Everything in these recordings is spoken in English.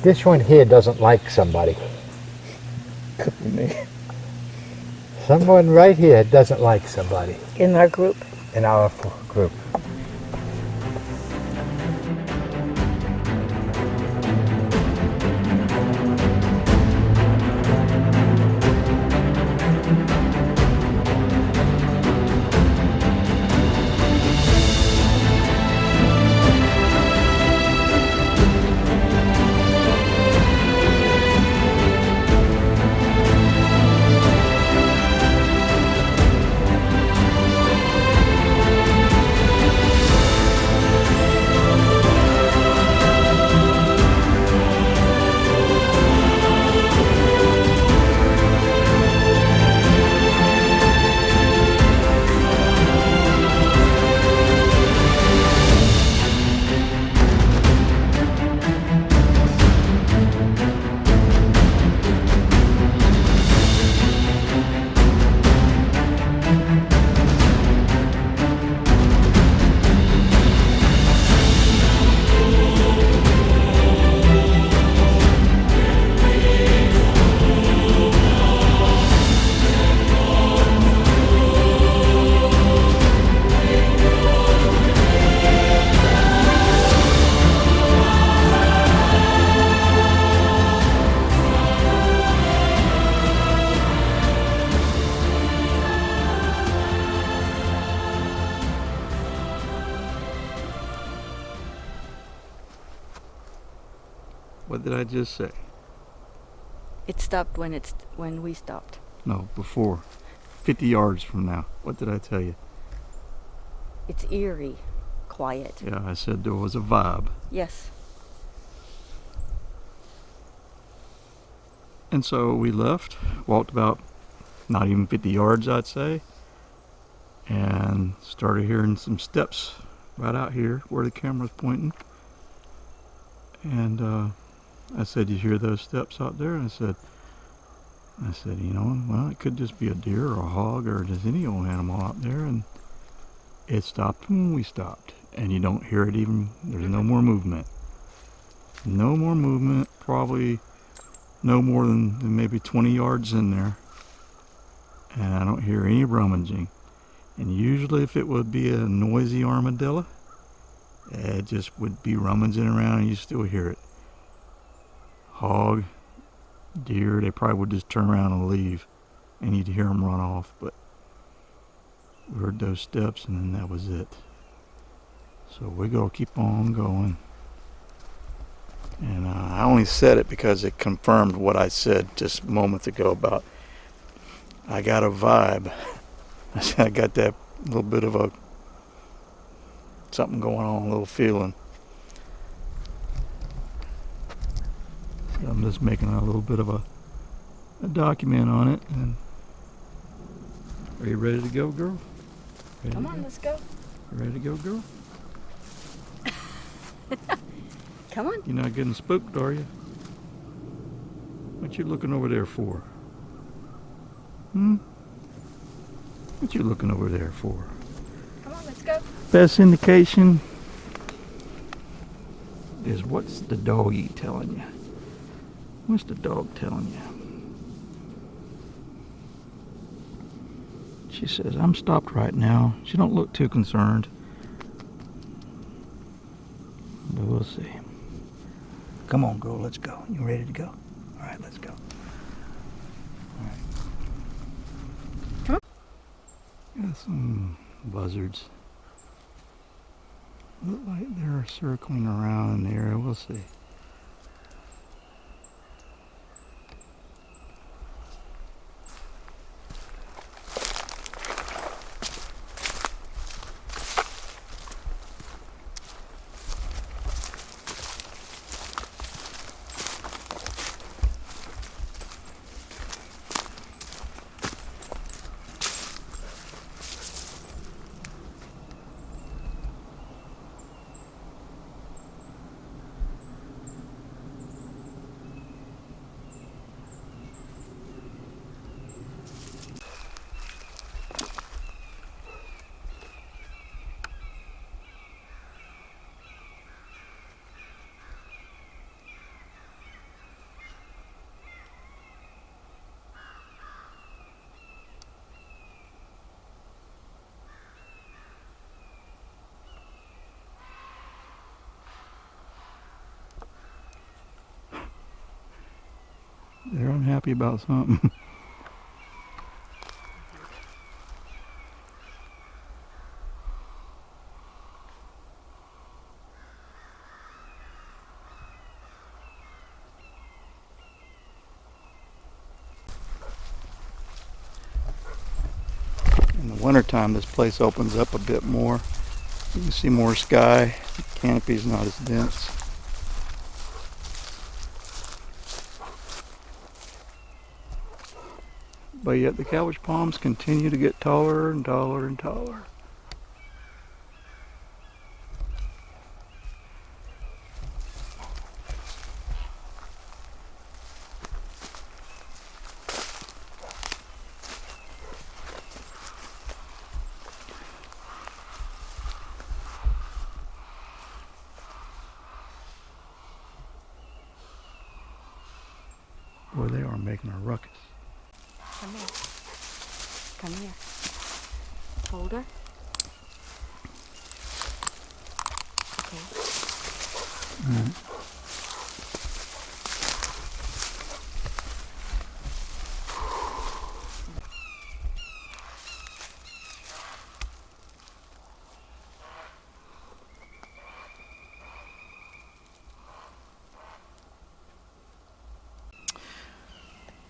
This one here doesn't like somebody. Could be me. Someone right here doesn't like somebody In our group. in our group. What did I just say? It stopped when we stopped. No, before. 50 yards from now. What did I tell you? It's eerie. Quiet. Yeah, I said there was a vibe. Yes. And so we left, walked about not even 50 yards, I'd say, and started hearing some steps right out here where the camera's pointing. And I said, "You hear those steps out there?" And I said, you know, well, it could just be a deer or a hog or just any old animal out there. And it stopped when we stopped. And you don't hear it even, there's no more movement. No more movement, probably no more than maybe 20 yards in there. And I don't hear any rummaging. And usually if it would be a noisy armadillo, it just would be rummaging around and you still hear it. Hog, deer, they probably would just turn around and leave and you'd hear them run off. But we heard those steps and then that was it. So we're going to keep on going. And I only said it because it confirmed what I said just moments ago about I got a vibe. I said I got that little bit of a something going on, a little feeling. So I'm just making a little bit of a document on it. And are you ready to go, girl? Ready Come on, let's go. Ready to go, girl? Come on. You're not getting spooked, are you? What you looking over there for? What you looking over there for? Come on, let's go. Best indication is what's the doggy telling you? What's the dog telling you? She says, I'm stopped right now. She don't look too concerned. But we'll see. Come on, girl, let's go. You ready to go? All right, let's go. All right. Come on. Got some buzzards. Look like they're circling around in the area. We'll see. They're unhappy about something. In the wintertime, this place opens up a bit more. You can see more sky. The canopy's not as dense. But yet the cabbage palms continue to get taller and taller and taller. Boy, they are making a ruckus. Come here. Come here. Hold her. Okay.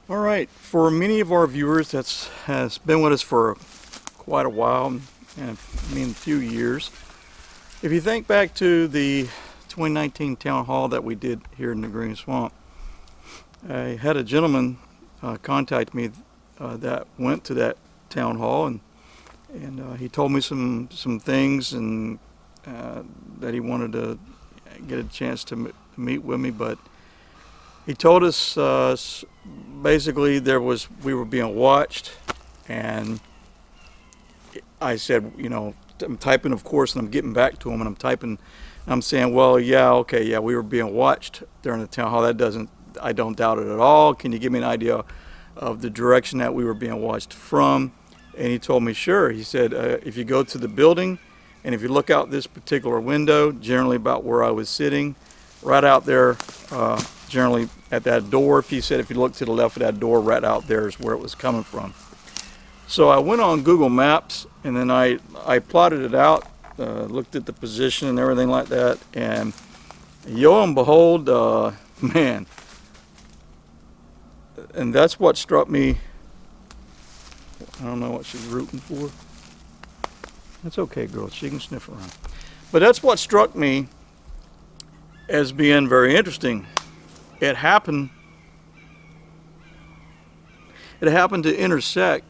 All right, for many of our viewers that has been with us for quite a while, and a few years, if you think back to the 2019 town hall that we did here in the Green Swamp, I had a gentleman contact me that went to that town hall, and he told me some things and that he wanted to get a chance to meet with me, but he told us basically we were being watched, and I said, you know, I'm typing, of course, and I'm getting back to him, and I'm typing, and I'm saying, well, yeah, okay, yeah, we were being watched during the town hall. I don't doubt it at all. Can you give me an idea of the direction that we were being watched from? And he told me, sure. He said, if you go to the building, and if you look out this particular window, generally about where I was sitting, right out there, generally at that door, he said if you look to the left of that door, right out there is where it was coming from. So I went on Google Maps, and then I plotted it out, looked at the position and everything like that, and yo and behold, man, and that's what struck me. I don't know what she's rooting for. That's okay, girl, she can sniff around. But that's what struck me as being very interesting. It happened to intersect,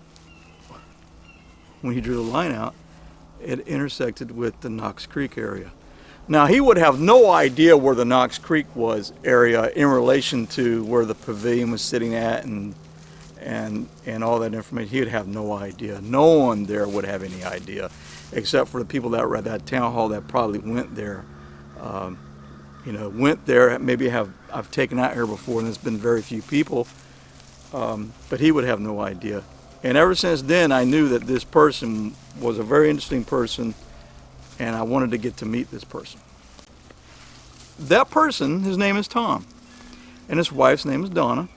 when he drew the line out, it intersected with the Knox Creek area. Now, he would have no idea where the Knox Creek was area in relation to where the pavilion was sitting at and all that information. He would have no idea. No one there would have any idea, except for the people that were at that town hall that probably went there. Went there, maybe I've taken out here before, and there's been very few people, but he would have no idea. And ever since then, I knew that this person was a very interesting person, and I wanted to get to meet this person. That person, his name is Tom, and his wife's name is Donna,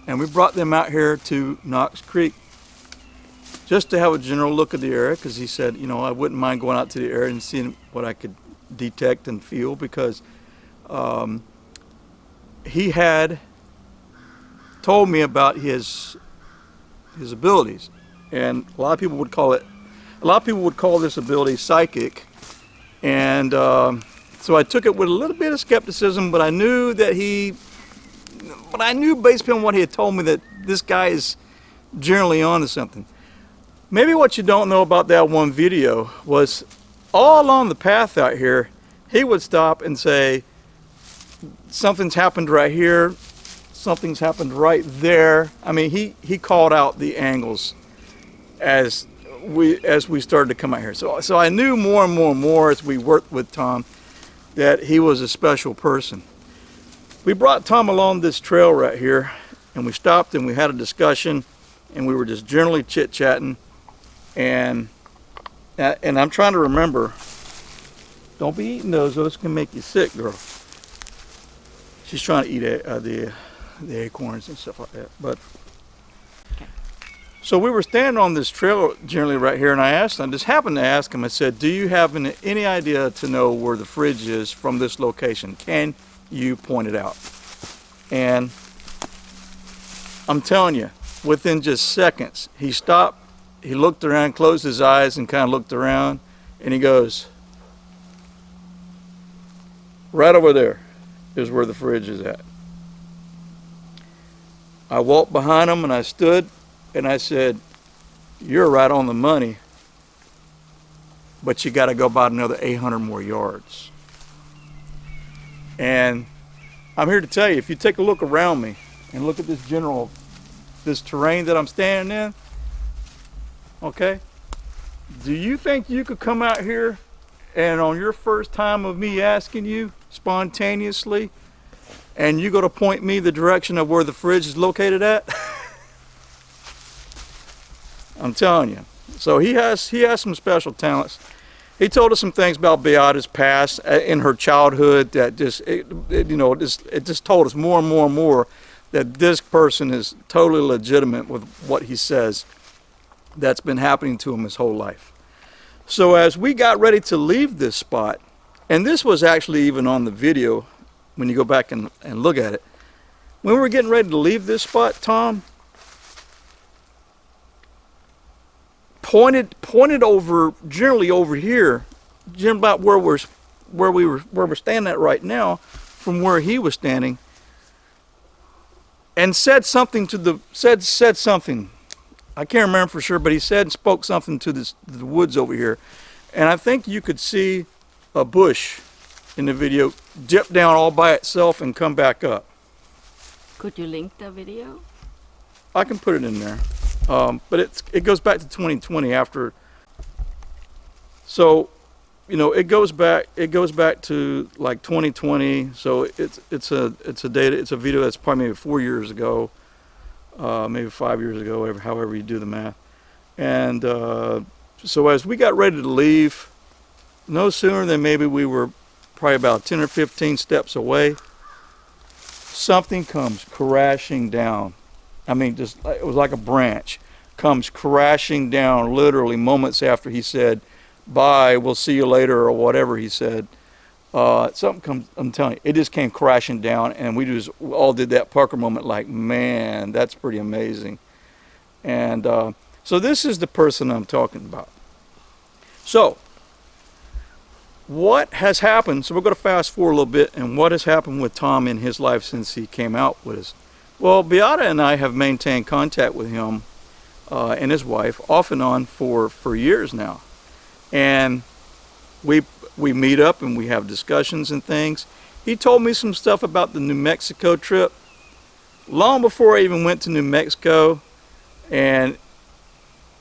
and we brought them out here to Knox Creek just to have a general look at the area, because he said, you know, I wouldn't mind going out to the area and seeing what I could detect and feel, because he had told me about his abilities, and a lot of people would call this ability psychic, and so I took it with a little bit of skepticism, but I knew based on what he had told me that this guy is generally onto something. Maybe what you don't know about that one video was all along the path out here, he would stop and say, something's happened right here, something's happened right there. I mean, he called out the angles as we started to come out here. So I knew more and more and more as we worked with Tom that he was a special person. We brought Tom along this trail right here, and we stopped and we had a discussion, and we were just generally chit-chatting, and I'm trying to remember. Don't be eating those can make you sick, girl. She's trying to eat the acorns and stuff like that. But Okay. so we were standing on this trail generally right here, and I just happened to ask him, I said, do you have any idea to know where the fridge is from this location? Can you point it out? And I'm telling you, within just seconds, he stopped, he looked around, closed his eyes and kind of looked around, and he goes, right over there is where the fridge is at. I walked behind him and I stood and I said, you're right on the money, but you got to go about another 800 more yards. And I'm here to tell you, if you take a look around me and look at this terrain that I'm standing in, okay, do you think you could come out here and on your first time of me asking you spontaneously, and you go to point me the direction of where the fridge is located at? I'm telling you. So he has some special talents. He told us some things about Beata's past in her childhood that it just told us more and more and more that this person is totally legitimate with what he says that's been happening to him his whole life. So as we got ready to leave this spot, and this was actually even on the video when you go back and look at it, when we were getting ready to leave this spot, Tom pointed over, generally over here, generally about where we're standing at right now, from where he was standing, and said something to said something. I can't remember for sure, but he said and spoke something to the woods over here, and I think you could see a bush in the video dip down all by itself and come back up. Could you link the video? I can put it in there, but it goes back to 2020 after. So, it goes back to like 2020. So it's a video that's probably maybe 4 years ago, maybe 5 years ago, however you do the math. And so as we got ready to leave, no sooner than maybe we were probably about 10 or 15 steps away, something comes crashing down. I mean, just it was like a branch comes crashing down literally moments after he said, bye, we'll see you later, or whatever he said. Something comes, I'm telling you, it just came crashing down, and we all did that Parker moment like, man, that's pretty amazing. And so this is the person I'm talking about. So what has happened, so we're going to fast forward a little bit, and what has happened with Tom in his life since he came out with us. Well, Beata and I have maintained contact with him and his wife off and on for years now. And we meet up and we have discussions and things. He told me some stuff about the New Mexico trip long before I even went to New Mexico, and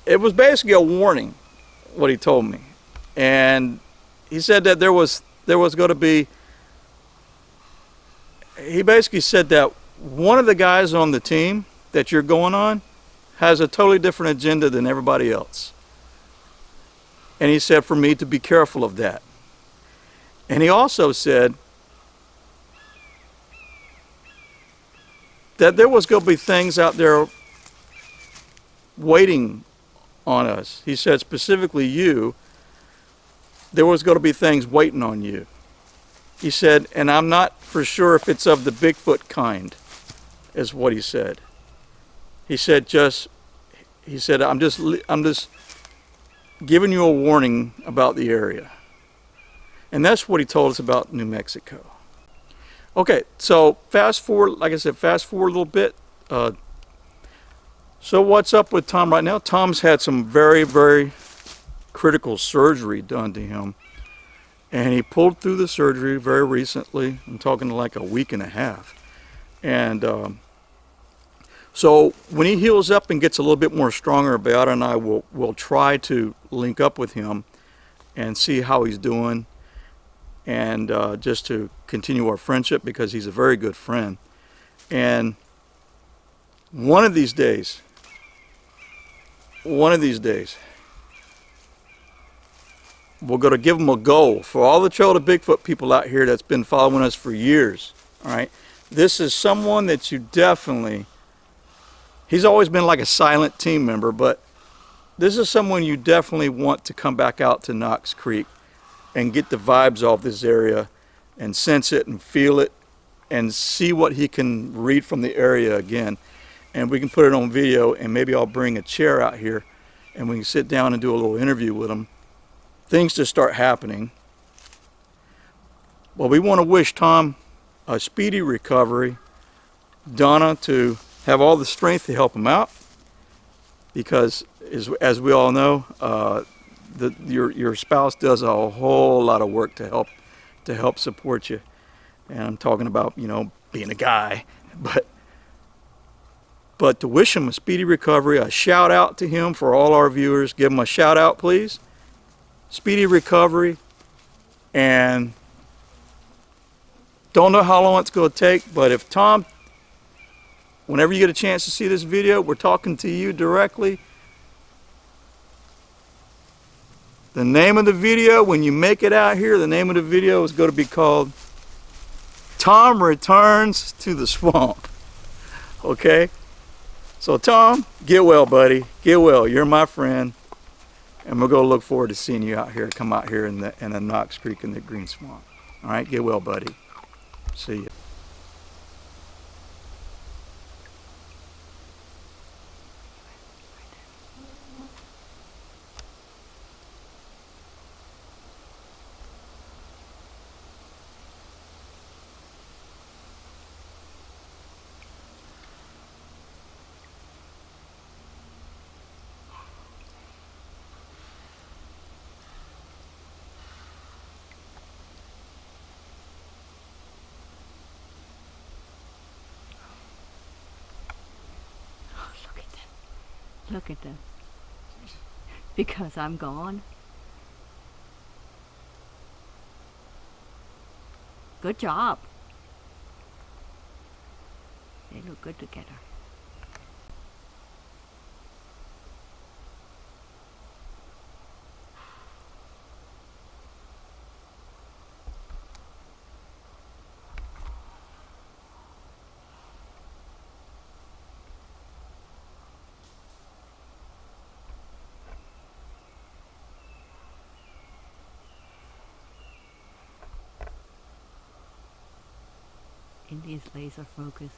it was basically a warning, what he told me. And he said that there was going to be, he basically said that one of the guys on the team that you're going on has a totally different agenda than everybody else. And he said for me to be careful of that. And he also said that there was going to be things out there waiting on us. He said specifically you, there was going to be things waiting on you. He said, and I'm not for sure if it's of the Bigfoot kind, is what he said. He said I'm just giving you a warning about the area. And that's what he told us about New Mexico. Okay, so fast forward, like I said, fast forward a little bit. So what's up with Tom right now? Tom's had some very, very critical surgery done to him. And he pulled through the surgery very recently. I'm talking like a week and a half. And so when he heals up and gets a little bit more stronger, Beata and I will try to link up with him and see how he's doing, and just to continue our friendship, because he's a very good friend. And one of these days, we're going to give him a goal for all the Trail to Bigfoot people out here that's been following us for years. All right, this is someone that you definitely, he's always been like a silent team member, but this is someone you definitely want to come back out to Knox Creek and get the vibes off this area and sense it and feel it and see what he can read from the area again. And we can put it on video, and maybe I'll bring a chair out here and we can sit down and do a little interview with him. Things just start happening. Well, we want to wish Tom a speedy recovery, Donna to have all the strength to help him out, because as we all know, your spouse does a whole lot of work to help support you. And I'm talking about, you know, being a guy, but to wish him a speedy recovery, a shout out to him for all our viewers. Give him a shout out, please. Speedy recovery, and don't know how long it's going to take, but if Tom, whenever you get a chance to see this video, we're talking to you directly. The name of the video, when you make it out here, the name of the video is going to be called Tom Returns to the Swamp. Okay? So Tom, get well, buddy. Get well. You're my friend. And we're going to look forward to seeing you out here, come out here in the Knox Creek in the Green Swamp. All right? Get well, buddy. See you. Look at them. Because I'm gone. Good job. They look good together. India's laser focused.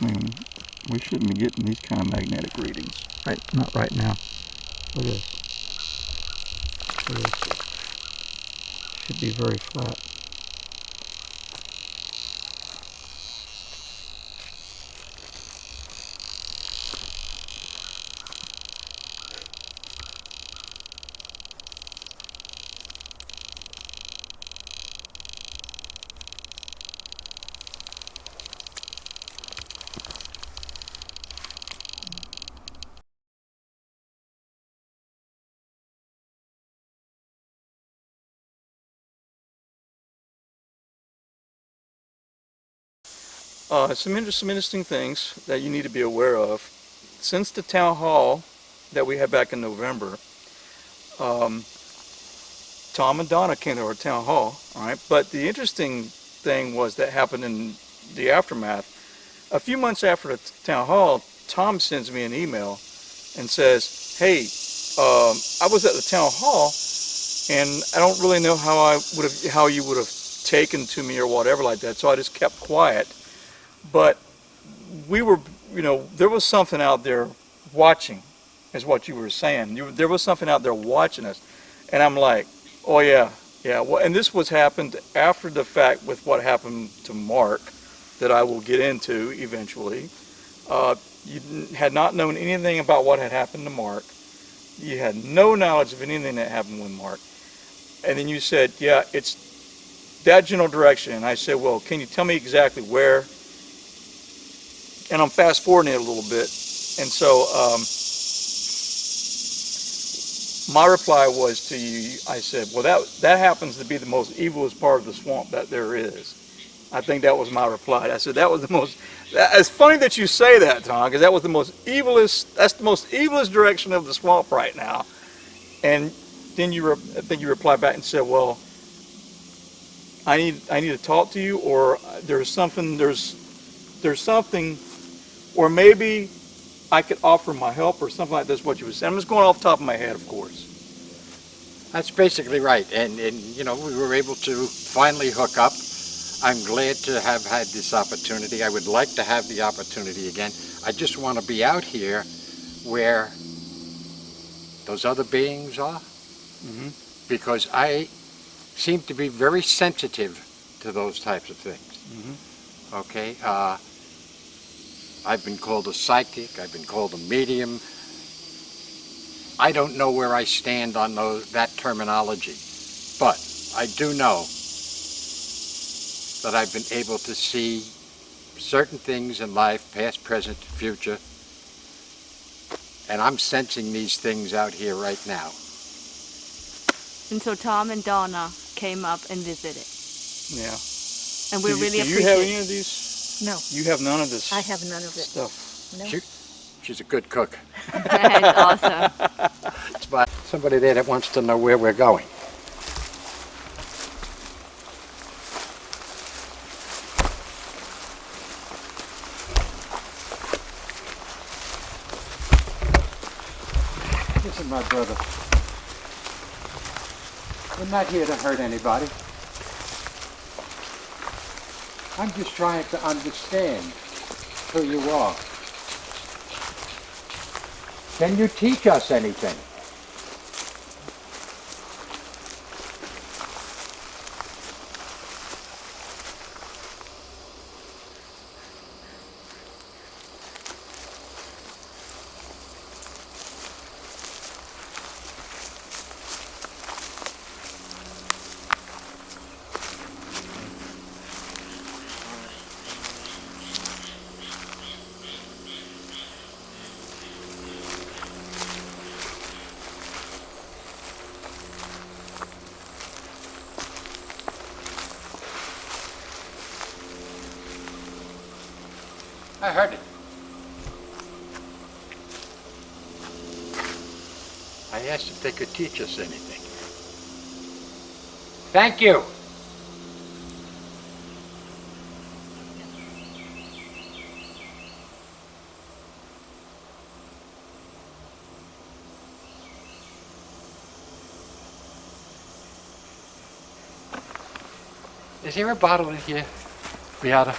I mean, we shouldn't be getting these kind of magnetic readings. Right, not right now. Look at this. Look at this. Should be very flat. Some interesting things that you need to be aware of. Since the town hall that we had back in November, Tom and Donna came to our town hall, all right? But the interesting thing was that happened in the aftermath. A few months after the town hall, Tom sends me an email and says, hey, I was at the town hall and I don't really know how you would have taken to me or whatever like that, so I just kept quiet. But we were, there was something out there watching, is what you were saying. There was something out there watching us. And I'm like, oh yeah. Well, and this was happened after the fact with what happened to Mark, that I will get into eventually. You had not known anything about what had happened to Mark. You had no knowledge of anything that happened with Mark. And then you said, yeah, it's that general direction. And I said, well, can you tell me exactly where? And I'm fast forwarding it a little bit. And so my reply was to you, I said, well, that happens to be the most evilest part of the swamp that there is. I think that was my reply. I said, that was the most, it's funny that you say that, Tom, because that was the most evilest, that's the most evilest direction of the swamp right now. And then I think you replied back and said, well, I need to talk to you, or there's something, or maybe I could offer my help or something like this, what you were saying. I'm just going off the top of my head, of course. That's basically right. And we were able to finally hook up. I'm glad to have had this opportunity. I would like to have the opportunity again. I just want to be out here where those other beings are, because I seem to be very sensitive to those types of things. Okay? I've been called a psychic, I've been called a medium. I don't know where I stand on that terminology, but I do know that I've been able to see certain things in life, past, present, future, and I'm sensing these things out here right now. And so Tom and Donna came up and visited. Yeah. And we really do appreciate you have it. any of these? No, You have none of this I have none of it. stuff. No. She's a good cook. That's awesome. It's about somebody there that wants to know where we're going. This is my brother. We're not here to hurt anybody. I'm just trying to understand who you are. Can you teach us anything? I heard it. I asked if they could teach us anything. Thank you. Is there a bottle in here, Beata?